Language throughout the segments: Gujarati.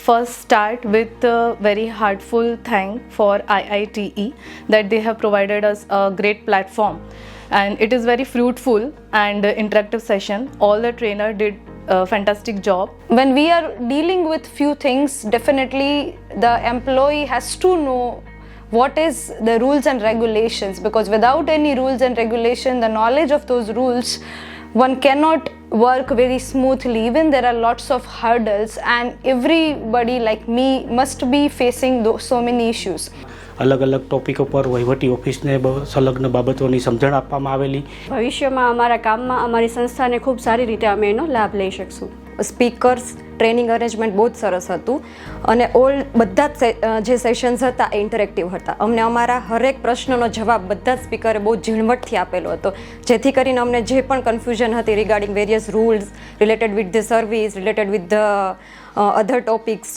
first start with a very heartful thank for IITE that they have provided us a great platform, and it is very fruitful and interactive session. All the trainer did a fantastic job. When we are dealing with few things, definitely the employee has to know what is the rules and regulations, because without any rules and regulation, the knowledge of those rules, one cannot work very smoothly. Even there are lots of hurdles, and everybody like me must be facing so many issues. અલગ અલગ ટોપિકો પર વહીવટી ઓફિસને સંલગ્ન બાબતોની સમજણ આપવામાં આવેલી. ભવિષ્યમાં અમારા કામમાં અમારી સંસ્થાને ખૂબ સારી રીતે અમે એનો લાભ લઈ શકશું. સ્પીકર્સ ટ્રેનિંગ અરેન્જમેન્ટ બહુ જ સરસ હતું, અને બધા જ જે સેશન્સ હતા એ ઇન્ટરેક્ટિવ હતા. અમને અમારા હરેક પ્રશ્નનો જવાબ બધા જ સ્પીકરે બહુ ઝીણવટથી આપેલો હતો, જેથી કરીને અમને જે પણ કન્ફ્યુઝન હતી regarding various rules related with the service, related with the other topics,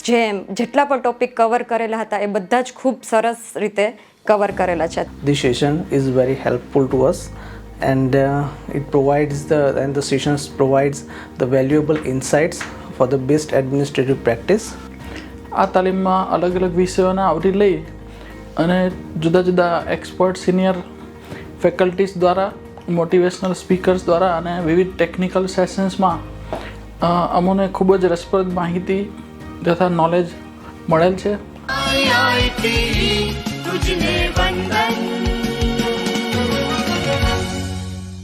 જેટલા પણ ટોપિક કવર કરેલા હતા એ બધા જ ખૂબ સરસ રીતે કવર કરેલા છે. This session is very helpful to us, and the sessions provides the valuable insights for the best administrative practice. આ તાલીમમાં અલગ અલગ વિષયોને આવરી લઈ અને જુદા જુદા એક્સપર્ટ સિનિયર ફેકલ્ટીઝ દ્વારા, મોટિવેશનલ સ્પીકર્સ દ્વારા અને વિવિધ ટેકનિકલ સેશન્સમાં અમોને ખૂબ જ રસપ્રદ માહિતી તથા નોલેજ મળેલ છે. IIT તુજને વંદન.